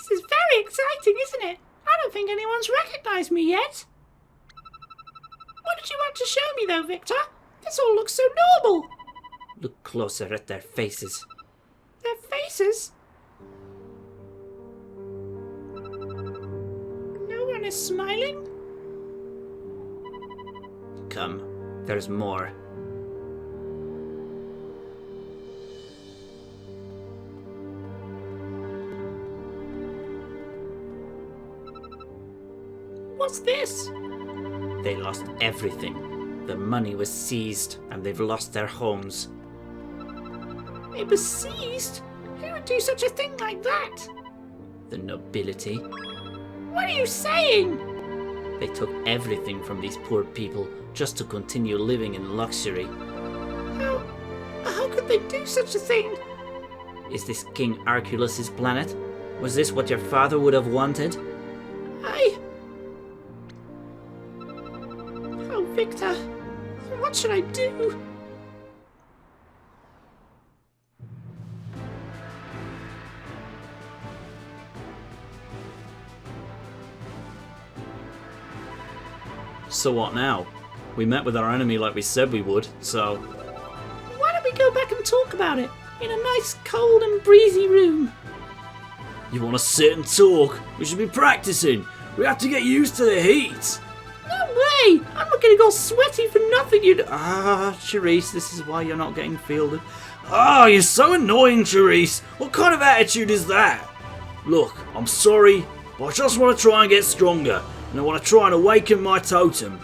This is very exciting, isn't it? I don't think anyone's recognised me yet. What did you want to show me though, Victor? This all looks so normal. Look closer at their faces. Their faces? No one is smiling? Come, there's more. What's this? They lost everything. The money was seized, and they've lost their homes. It was seized? Who would do such a thing like that? The nobility. What are you saying? They took everything from these poor people just to continue living in luxury. How could they do such a thing? Is this King Arculus's planet? Was this what your father would have wanted? Oh, Victor, what should I do? So what now? We met with our enemy like we said we would, so... Why don't we go back and talk about it? In a nice, cold and breezy room. You want to sit and talk? We should be practicing. We have to get used to the heat. No way! I'm not getting all sweaty for nothing, Charisse, this is why you're not getting fielded. You're so annoying, Charisse. What kind of attitude is that? Look, I'm sorry, but I just want to try and get stronger. And I want to try and awaken my totem.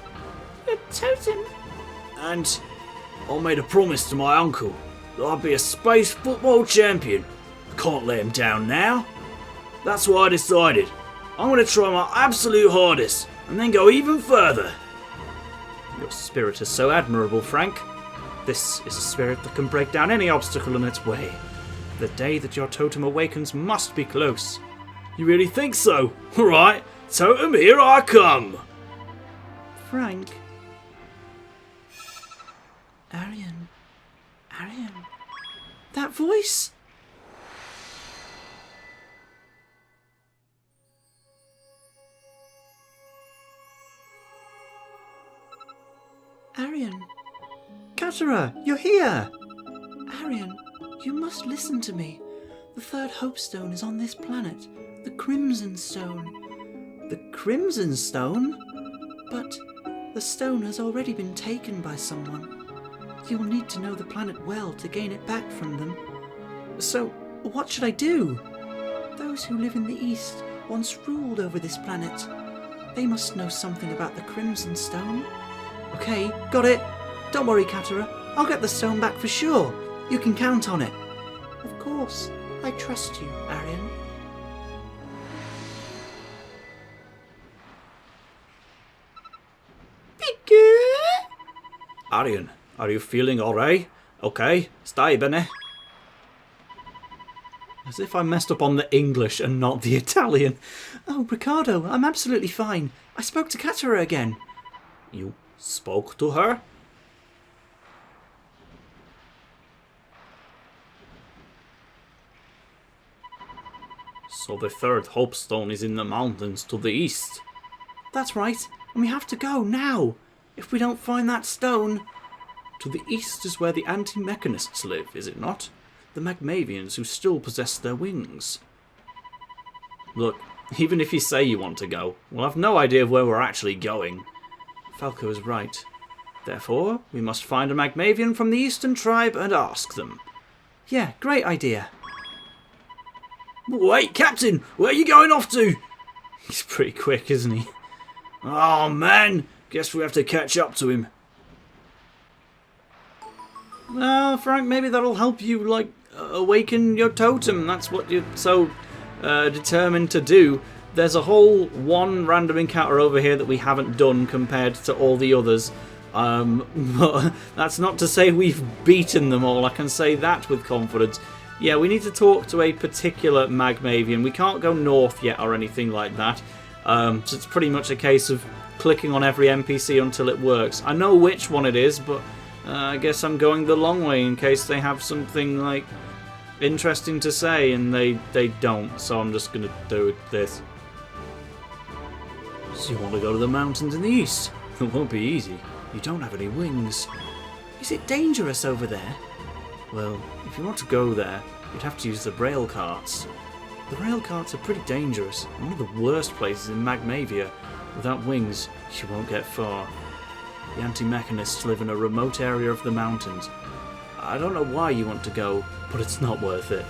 Your totem? And I made a promise to my uncle that I'd be a space football champion. I can't let him down now. That's why I decided I'm going to try my absolute hardest and then go even further. Your spirit is so admirable, Frank. This is a spirit that can break down any obstacle in its way. The day that your totem awakens must be close. You really think so? All right, totem, here I come. Frank. Arian. That voice? Arian. Katara, you're here! Arian, you must listen to me. The third Hope Stone is on this planet. The Crimson Stone. The Crimson Stone? But the stone has already been taken by someone. You'll need to know the planet well to gain it back from them. So, what should I do? Those who live in the East once ruled over this planet. They must know something about the Crimson Stone. Okay, got it. Don't worry, Katara. I'll get the stone back for sure. You can count on it. Of course. I trust you, Arian. Arian, are you feeling alright? Okay, stai bene. As if I messed up on the English and not the Italian. Oh, Ricardo, I'm absolutely fine. I spoke to Katara again. You spoke to her? So the third Hope Stone is in the mountains to the east. That's right, and we have to go now. If we don't find that stone... To the east is where the anti-mechanists live, is it not? The Magmavians who still possess their wings. Look, even if you say you want to go, we'll have no idea of where we're actually going. Falco is right. Therefore, we must find a Magmavian from the eastern tribe and ask them. Yeah, great idea. Wait, Captain! Where are you going off to? He's pretty quick, isn't he? Oh, man! Guess we have to catch up to him. Frank, maybe that'll help you, awaken your totem. That's what you're so determined to do. There's a whole one random encounter over here that we haven't done compared to all the others. But that's not to say we've beaten them all. I can say that with confidence. Yeah, we need to talk to a particular Magmavian. We can't go north yet or anything like that. So it's pretty much a case of clicking on every NPC until it works. I know which one it is, but I guess I'm going the long way in case they have something like interesting to say, and they don't, so I'm just going to do this. So you want to go to the mountains in the east? It won't be easy. You don't have any wings. Is it dangerous over there? Well, if you want to go there, you'd have to use the rail carts. The rail carts are pretty dangerous, and one of the worst places in Magmavia. Without wings, you won't get far. The anti-mechanists live in a remote area of the mountains. I don't know why you want to go, but it's not worth it.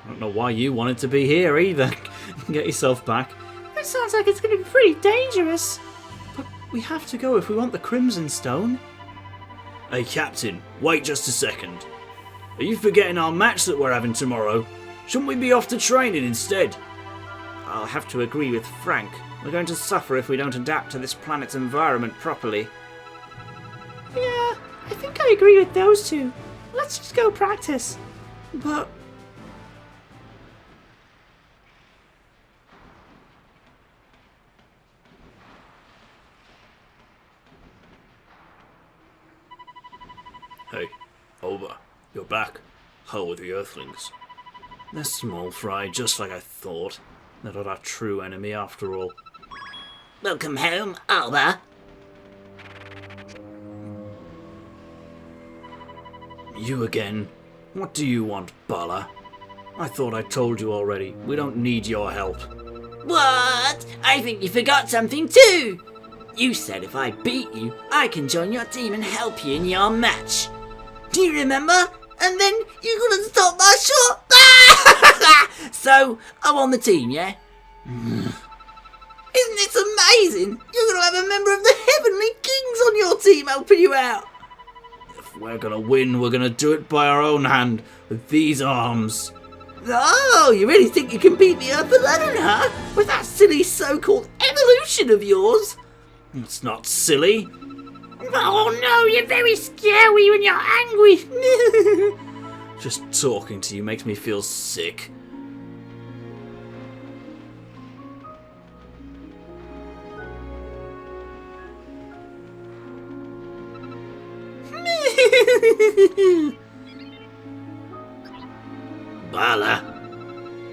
I don't know why you wanted to be here either. Get yourself back. It sounds like it's going to be pretty dangerous. But we have to go if we want the Crimson Stone. Hey, Captain, wait just a second. Are you forgetting our match that we're having tomorrow? Shouldn't we be off to training instead? I'll have to agree with Frank. We're going to suffer if we don't adapt to this planet's environment properly. Yeah, I think I agree with those two. Let's just go practice. But... Hey, Aoba, you're back. How are the Earthlings? They're small fry, just like I thought. They're not our true enemy after all. Welcome home, Aoba. You again? What do you want, Bala? I thought I told you already. We don't need your help. What? I think you forgot something too. You said if I beat you, I can join your team and help you in your match. Do you remember? And then you couldn't stop my shot. So, I'm on the team, yeah? Isn't this amazing? You're going to have a member of the Heavenly Kings on your team helping you out. If we're gonna win, we're gonna do it by our own hand, with these arms. Oh, you really think you can beat me up alone, huh? With that silly so-called evolution of yours? It's not silly. Oh no, you're very scary when you're angry. Just talking to you makes me feel sick. Bala.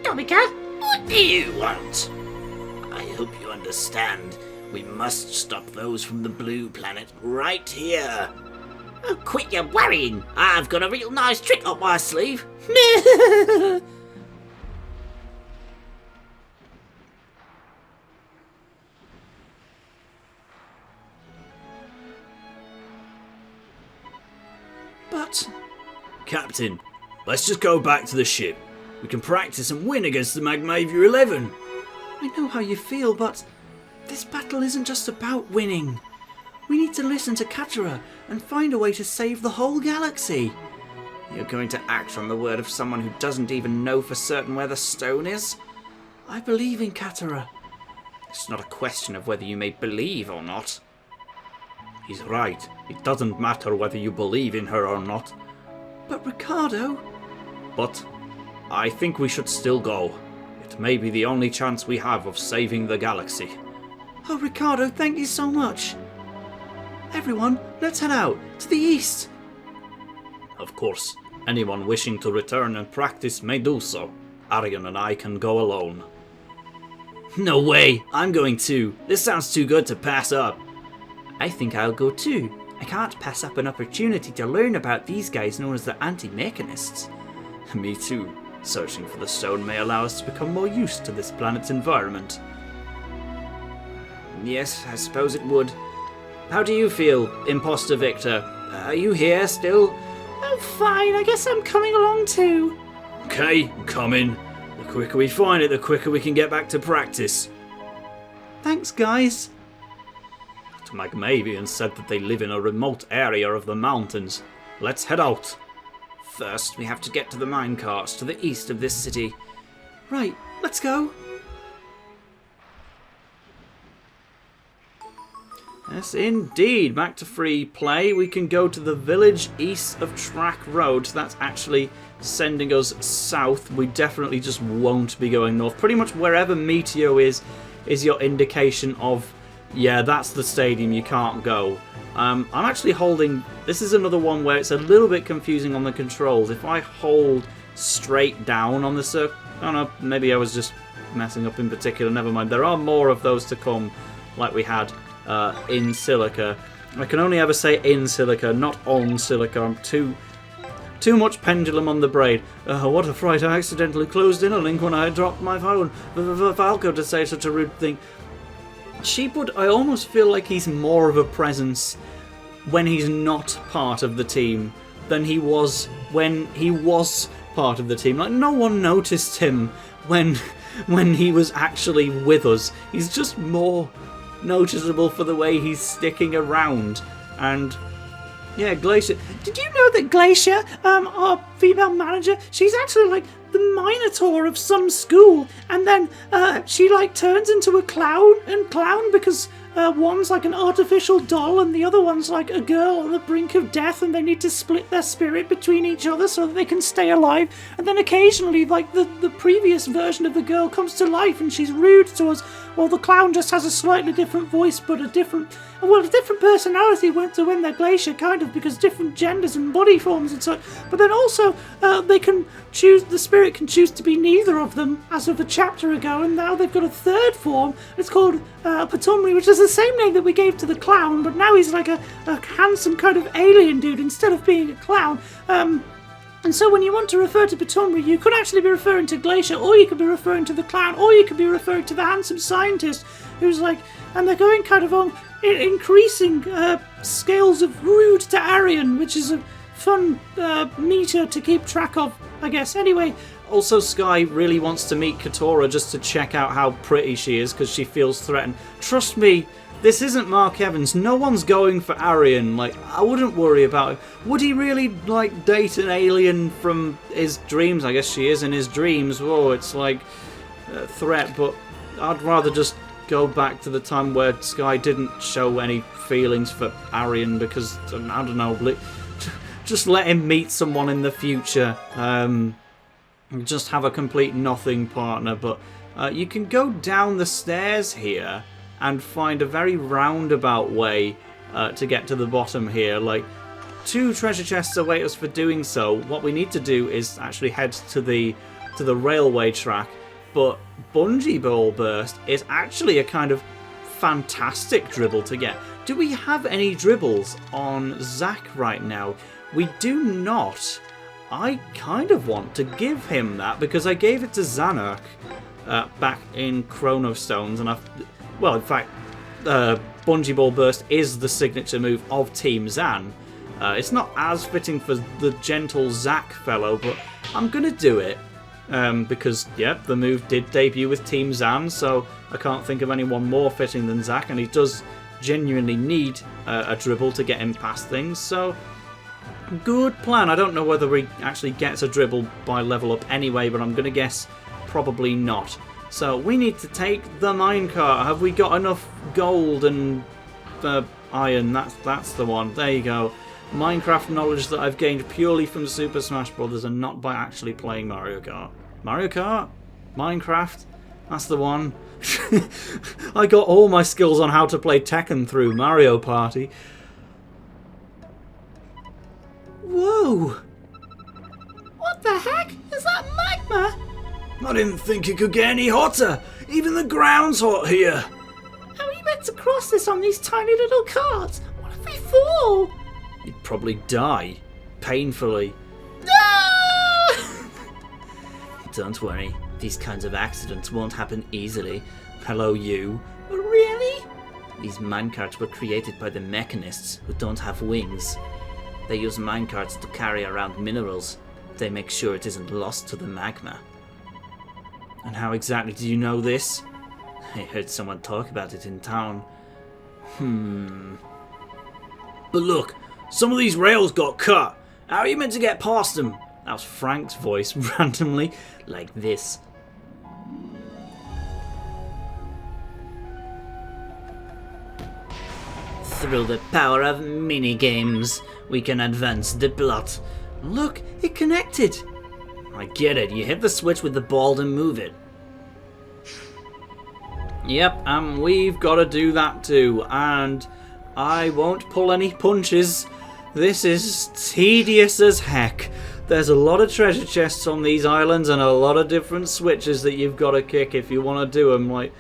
Domika, what do you want? I hope you understand. We must stop those from the blue planet right here. Oh, quit your worrying. I've got a real nice trick up my sleeve. But... Captain, let's just go back to the ship. We can practice and win against the Magmavia 11. I know how you feel, but this battle isn't just about winning. We need to listen to Katara and find a way to save the whole galaxy. You're going to act on the word of someone who doesn't even know for certain where the stone is? I believe in Katara. It's not a question of whether you may believe or not. He's right. It doesn't matter whether you believe in her or not. But Ricardo... But I think we should still go. It may be the only chance we have of saving the galaxy. Oh, Ricardo, thank you so much. Everyone, let's head out, to the east. Of course, anyone wishing to return and practice may do so. Aryan and I can go alone. No way! I'm going too. This sounds too good to pass up. I think I'll go too. I can't pass up an opportunity to learn about these guys known as the anti-mechanists. Me too. Searching for the stone may allow us to become more used to this planet's environment. Yes, I suppose it would. How do you feel, Imposter Victor? Are you here still? Oh, fine. I guess I'm coming along too. Okay, come in. The quicker we find it, the quicker we can get back to practice. Thanks, guys. The Magmavians said that they live in a remote area of the mountains. Let's head out. First, we have to get to the minecarts to the east of this city. Right, let's go. Yes, indeed. Back to free play. We can go to the village east of Track Road. So that's actually sending us south. We definitely just won't be going north. Pretty much wherever Meteo is your indication of Yeah, that's the stadium you can't go. I'm actually holding... This is another one where it's a little bit confusing on the controls. If I hold straight down on the circle... I don't know, maybe I was just messing up in particular. Never mind. There are more of those to come, like we had in Silica. I can only ever say in Silica, not on Silica. I'm too much pendulum on the brain. What a fright, I accidentally closed in a link when I dropped my phone. Falco to say such a rude thing. Sheepwood, I almost feel like he's more of a presence when he's not part of the team than he was when he was part of the team. Like, no one noticed him when he was actually with us. He's just more noticeable for the way he's sticking around. And yeah, Glacier. Did you know that Glacier, our female manager, she's actually like the Minotaur of some school, and then she like turns into a clown because one's like an artificial doll and the other one's like a girl on the brink of death, and they need to split their spirit between each other so that they can stay alive. And then occasionally, like the previous version of the girl comes to life and she's rude to us. Well, the clown just has a slightly different voice, but a different personality went to win their Glacier, kind of, because different genders and body forms and such. But then also, they can choose, the spirit can choose to be neither of them as of a chapter ago, and now they've got a third form. It's called Patumri, which is the same name that we gave to the clown, but now he's like a handsome kind of alien dude instead of being a clown. And so when you want to refer to Patumri, you could actually be referring to Glacier, or you could be referring to the clown, or you could be referring to the handsome scientist who's like, and they're going kind of on increasing scales of rude to Arian, which is a fun meter to keep track of, I guess. Anyway, also Sky really wants to meet Katora just to check out how pretty she is because she feels threatened. Trust me, this isn't Mark Evans. No one's going for Arian. Like, I wouldn't worry about it. Would he really, like, date an alien from his dreams? I guess she is in his dreams. Whoa, it's like a threat, but I'd rather just go back to the time where Sky didn't show any feelings for Arian because, I don't know, just let him meet someone in the future. Just have a complete nothing partner. But you can go down the stairs here and find a very roundabout way to get to the bottom here. Like, 2 treasure chests await us for doing so. What we need to do is actually head to the railway track. But Bungee Ball Burst is actually a kind of fantastic dribble to get. Do we have any dribbles on Zack right now? We do not. I kind of want to give him that because I gave it to Xanark back in Chrono Stones, and well, in fact, Bungee Ball Burst is the signature move of Team Zan. It's not as fitting for the gentle Zack fellow, but I'm going to do it. Because, yeah, the move did debut with Team Zan, so I can't think of anyone more fitting than Zack, and he does genuinely need a dribble to get him past things, so good plan. I don't know whether he actually gets a dribble by level up anyway, but I'm going to guess probably not. So we need to take the minecart. Have we got enough gold and iron? That's the one. There you go. Minecraft knowledge that I've gained purely from Super Smash Bros. And not by actually playing Mario Kart. Mario Kart? Minecraft? That's the one. I got all my skills on how to play Tekken through Mario Party. Whoa! What the heck? Is that magma? I didn't think it could get any hotter. Even the ground's hot here. How are you meant to cross this on these tiny little carts? What if we fall? You'd probably die. Painfully. No! Don't worry. These kinds of accidents won't happen easily. Hello, you. Really? These minecarts were created by the mechanists who don't have wings. They use minecarts to carry around minerals. They make sure it isn't lost to the magma. And how exactly do you know this? I heard someone talk about it in town. But look, some of these rails got cut. How are you meant to get past them? That was Frank's voice, randomly. Like this. Through the power of minigames, we can advance the plot. Look, it connected. I get it. You hit the switch with the ball and move it. Yep, and we've got to do that too. And I won't pull any punches. This is tedious as heck. There's a lot of treasure chests on these islands and a lot of different switches that you've got to kick if you want to do them. Like,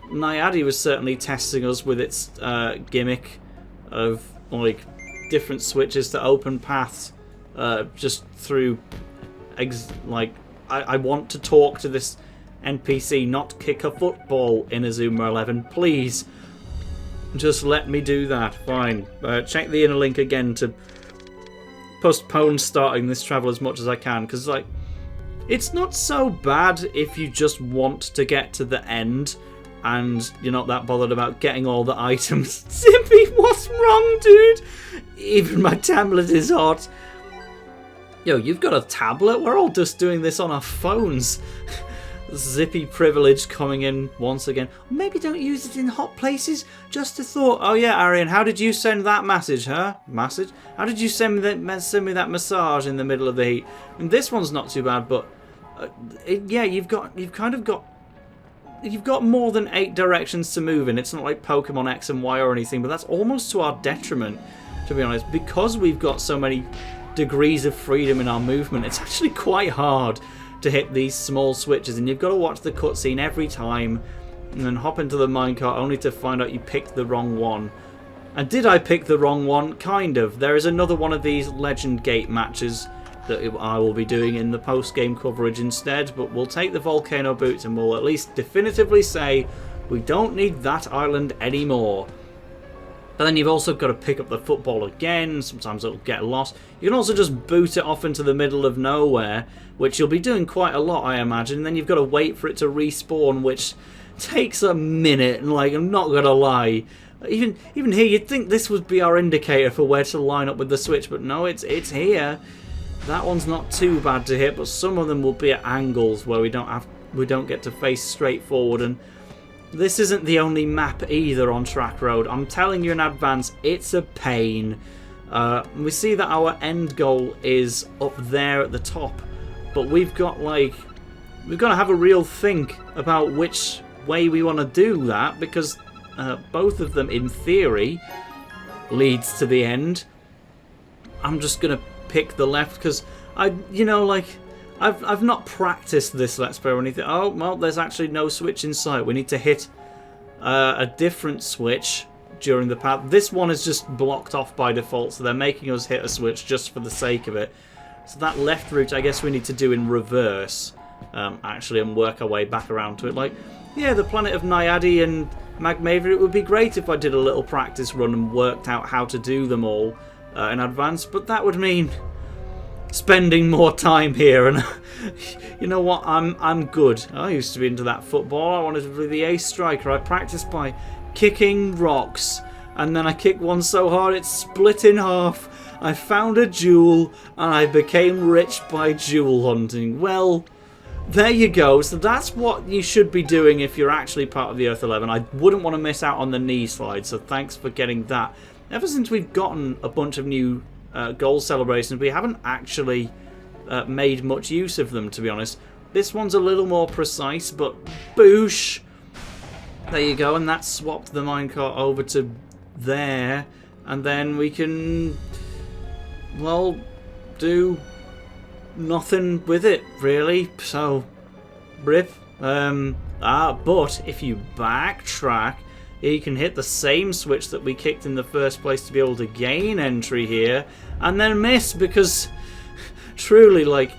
Nayade was certainly testing us with its gimmick of like different switches to open paths just through I want to talk to this NPC, not kick a football in Inazuma 11, please. Just let me do that. Fine. Check the inner link again to postpone starting this travel as much as I can, because like, it's not so bad if you just want to get to the end and you're not that bothered about getting all the items. Zippy, what's wrong, dude? Even my tablet is hot. Yo, you've got a tablet? We're all just doing this on our phones. Zippy privilege coming in once again. Maybe don't use it in hot places. Just a thought. Oh yeah, Arian, how did you send that message, huh? Message? How did you send me that massage in the middle of the heat? And this one's not too bad, but yeah, you've got more than 8 directions to move in. It's not like Pokemon X and Y or anything, but that's almost to our detriment, to be honest, because we've got so many degrees of freedom in our movement. It's actually quite hard to hit these small switches, and you've got to watch the cutscene every time and then hop into the minecart only to find out you picked the wrong one. And did I pick the wrong one? Kind of. There is another one of these Legend Gate matches that I will be doing in the post-game coverage instead, but we'll take the volcano boots and we'll at least definitively say we don't need that island anymore. But then you've also got to pick up the football again. Sometimes it'll get lost. You can also just boot it off into the middle of nowhere, which you'll be doing quite a lot, I imagine. And then you've got to wait for it to respawn, which takes a minute. And like, I'm not gonna lie, even here, you'd think this would be our indicator for where to line up with the switch, but no, it's here. That one's not too bad to hit, but some of them will be at angles where we don't get to face straight forward. And this isn't the only map either on Track Road. I'm telling you in advance, it's a pain. We see that our end goal is up there at the top, but we've got to have a real think about which way we want to do that, because both of them, in theory, leads to the end. I'm just gonna pick the left because I've not practiced this Let's Play or anything. Oh, well, there's actually no switch in sight. We need to hit a different switch during the path. This one is just blocked off by default, so they're making us hit a switch just for the sake of it. So that left route, I guess we need to do in reverse, actually, and work our way back around to it. Like, yeah, the planet of Nayade and Magmavia, it would be great if I did a little practice run and worked out how to do them all in advance, but that would mean spending more time here, and you know what, I'm good. I used to be into that football. I wanted to be the ace striker. I practiced by kicking rocks, and then I kicked one so hard it split in half. I found a jewel, and I became rich by jewel hunting. Well, there you go. So that's what you should be doing if you're actually part of the Earth 11. I wouldn't want to miss out on the knee slide, so thanks for getting that. Ever since we've gotten a bunch of new goal celebrations, we haven't actually made much use of them, to be honest. This one's a little more precise, but boosh! There you go, and that swapped the minecart over to there, and then we can, well, do nothing with it, really. So, rip. But if you backtrack, you can hit the same switch that we kicked in the first place to be able to gain entry here, and then miss, because truly, like,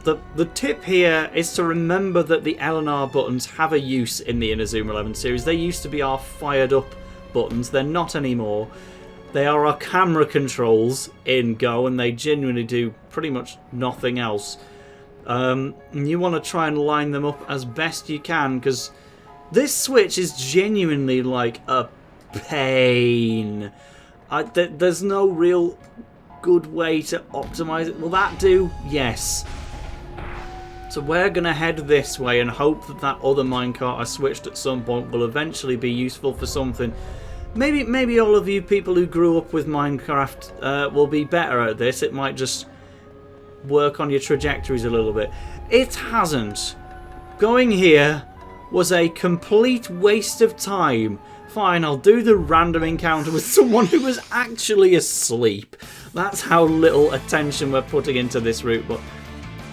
the tip here is to remember that the L and R buttons have a use in the Inazuma 11 series. They used to be our fired up buttons. They're not anymore. They are our camera controls in Go, and they genuinely do pretty much nothing else. And you want to try and line them up as best you can, because this switch is genuinely like a pain. There's no real good way to optimize it. Will that do? Yes. So we're going to head this way and hope that that other minecart I switched at some point will eventually be useful for something. Maybe all of you people who grew up with Minecraft will be better at this. It might just work on your trajectories a little bit. It hasn't. Going here was a complete waste of time. Fine, I'll do the random encounter with someone who was actually asleep. That's how little attention we're putting into this route, but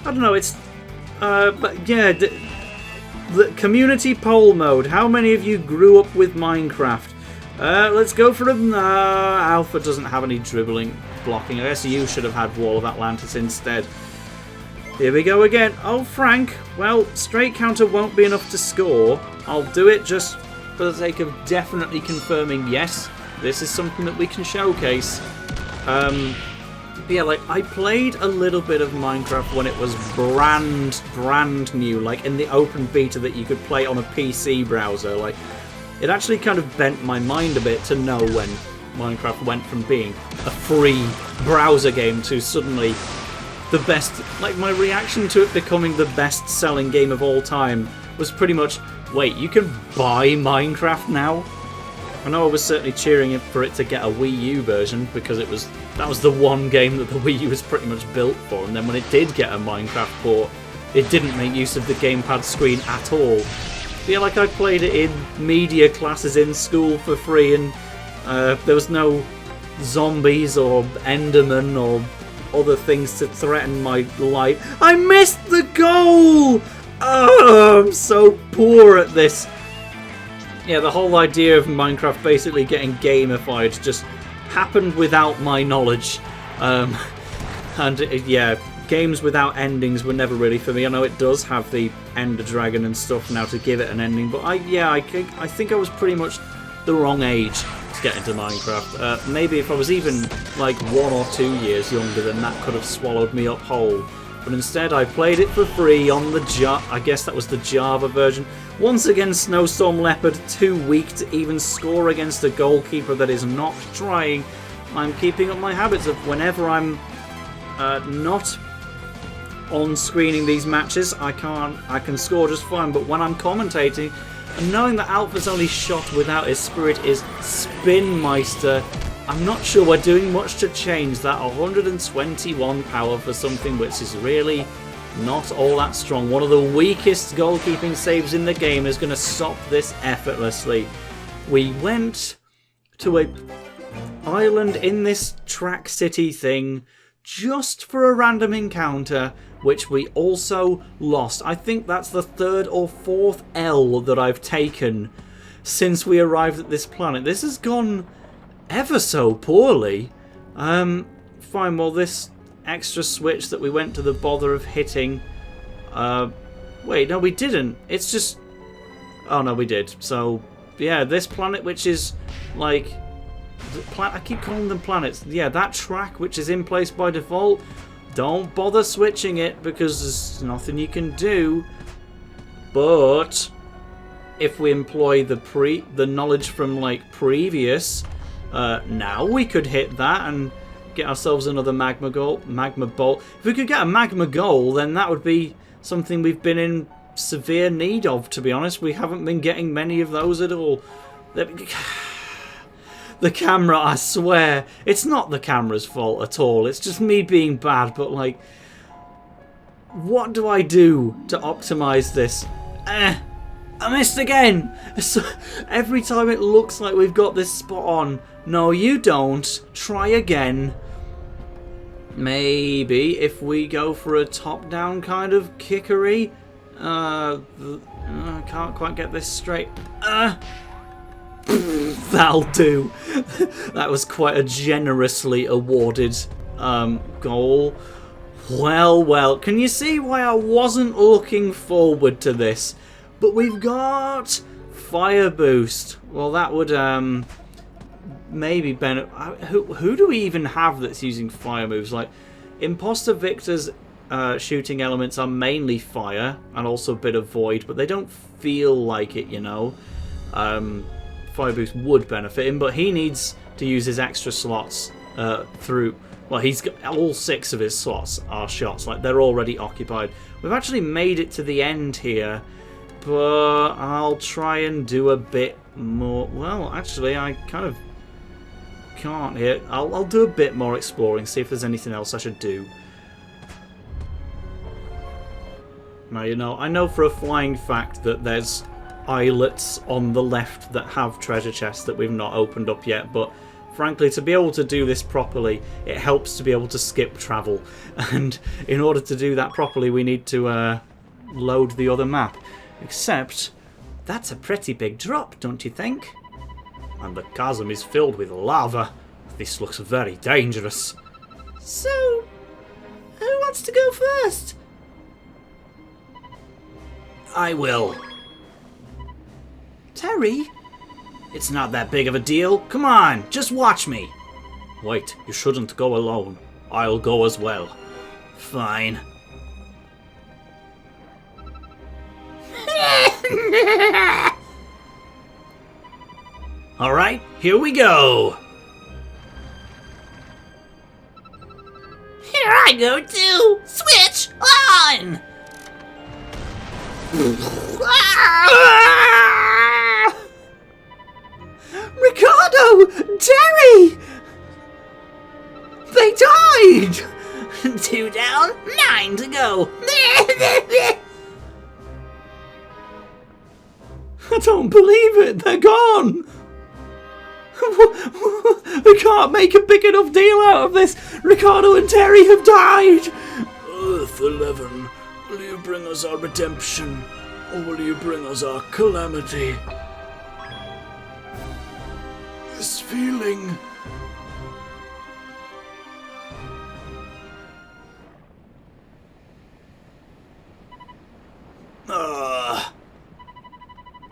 I don't know, it's... but yeah, the community poll mode. How many of you grew up with Minecraft? Let's go for them. Alpha doesn't have any dribbling blocking. I guess you should have had Wall of Atlantis instead. Here we go again. Oh, Frank. Well, straight counter won't be enough to score. I'll do it just for the sake of definitely confirming, yes, this is something that we can showcase. Yeah, like, I played a little bit of Minecraft when it was brand new, like in the open beta that you could play on a PC browser. Like, it actually kind of bent my mind a bit to know when Minecraft went from being a free browser game to suddenly the best. Like, my reaction to it becoming the best-selling game of all time was pretty much, wait, you can buy Minecraft now? I know I was certainly cheering for it to get a Wii U version because that was the one game that the Wii U was pretty much built for, and then when it did get a Minecraft port, it didn't make use of the gamepad screen at all. I feel like I played it in media classes in school for free, and there was no zombies or Endermen or other things to threaten my life. I missed the goal! Oh, I'm so poor at this. Yeah, the whole idea of Minecraft basically getting gamified just happened without my knowledge. Yeah, games without endings were never really for me. I know it does have the Ender Dragon and stuff now to give it an ending, but I think I was pretty much the wrong age to get into Minecraft. Maybe if I was even like 1 or 2 years younger, then that could have swallowed me up whole. But instead I played it for free on the I guess that was the Java version. Once again, Snowstorm Leopard, too weak to even score against a goalkeeper that is not trying. I'm keeping up my habits of whenever I'm not on screening these matches, I can score just fine, but when I'm commentating, and knowing that Alpha's only shot without his spirit is Spinmeister, I'm not sure we're doing much to change that 121 power for something which is really not all that strong. One of the weakest goalkeeping saves in the game is going to stop this effortlessly. We went to a island in this track city thing just for a random encounter, which we also lost. I think that's the 3rd or 4th L that I've taken since we arrived at this planet. This has gone ever so poorly. Fine, well, this extra switch that we went to the bother of hitting... wait, no, we didn't. It's just... Oh, no, we did. So, yeah, this planet, which is, like... I keep calling them planets. Yeah, that track, which is in place by default, don't bother switching it, because there's nothing you can do. But... if we employ the knowledge from, like, previous... now we could hit that and get ourselves another magma bolt. If we could get a magma goal, then that would be something we've been in severe need of, to be honest. We haven't been getting many of those at all. The camera, I swear, it's not the camera's fault at all. It's just me being bad, but like, what do I do to optimize this? I missed again! So, every time it looks like we've got this spot on. No, you don't. Try again. Maybe if we go for a top-down kind of kickery. I can't quite get this straight. That'll do. That was quite a generously awarded goal. Well, can you see why I wasn't looking forward to this? But we've got Fire Boost. Well, that would maybe benefit. Who do we even have that's using fire moves? Like, Imposter Victor's shooting elements are mainly fire and also a bit of void, but they don't feel like it, you know. Fire Boost would benefit him, but he needs to use his extra slots through. Well, he's got all 6 of his slots are shots. Like, they're already occupied. We've actually made it to the end here. But I'll try and do a bit more. Well, actually, I kind of can't here. I'll do a bit more exploring, see if there's anything else I should do. Now, you know, I know for a flying fact that there's islets on the left that have treasure chests that we've not opened up yet, but frankly, to be able to do this properly, it helps to be able to skip travel. And in order to do that properly, we need to load the other map. Except, that's a pretty big drop, don't you think? And the chasm is filled with lava. This looks very dangerous. So, who wants to go first? I will. Terry? It's not that big of a deal. Come on, just watch me. Wait, you shouldn't go alone. I'll go as well. Fine. Alright, here we go. Here I go too! Switch on! Ricardo! Terry! They died! 2 down, 9 to go. I don't believe it. They're gone. We can't make a big enough deal out of this. Ricardo and Terry have died. Earth 11, will you bring us our redemption, or will you bring us our calamity? This feeling...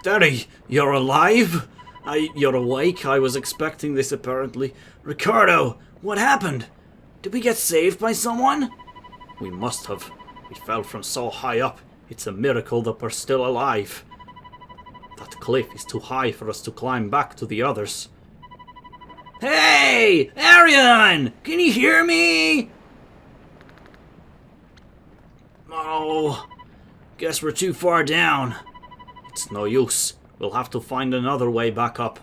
Daddy, you're alive? You're awake? I was expecting this apparently. Ricardo, what happened? Did we get saved by someone? We must have. We fell from so high up. It's a miracle that we're still alive. That cliff is too high for us to climb back to the others. Hey! Arion! Can you hear me? Oh, guess we're too far down. It's no use. We'll have to find another way back up.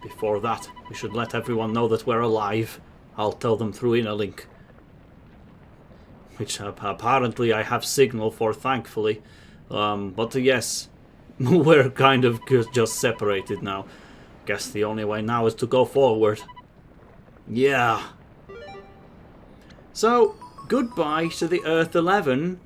Before that, we should let everyone know that we're alive. I'll tell them through Interlink. Which apparently I have signal for, thankfully. But yes, we're kind of just separated now. Guess the only way now is to go forward. Yeah. So, goodbye to the Earth 11.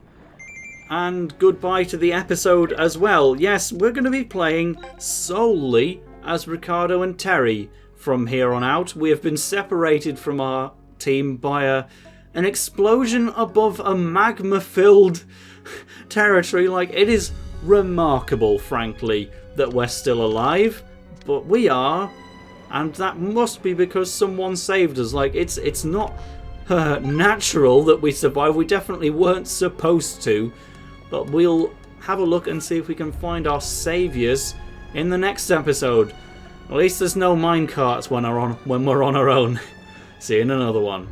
And goodbye to the episode as well. Yes, we're going to be playing solely as Ricardo and Terry from here on out. We have been separated from our team by an explosion above a magma-filled territory. Like, it is remarkable, frankly, that we're still alive. But we are. And that must be because someone saved us. Like, it's not natural that we survive. We definitely weren't supposed to. But we'll have a look and see if we can find our saviours in the next episode. At least there's no minecarts when we're on our own. See you in another one.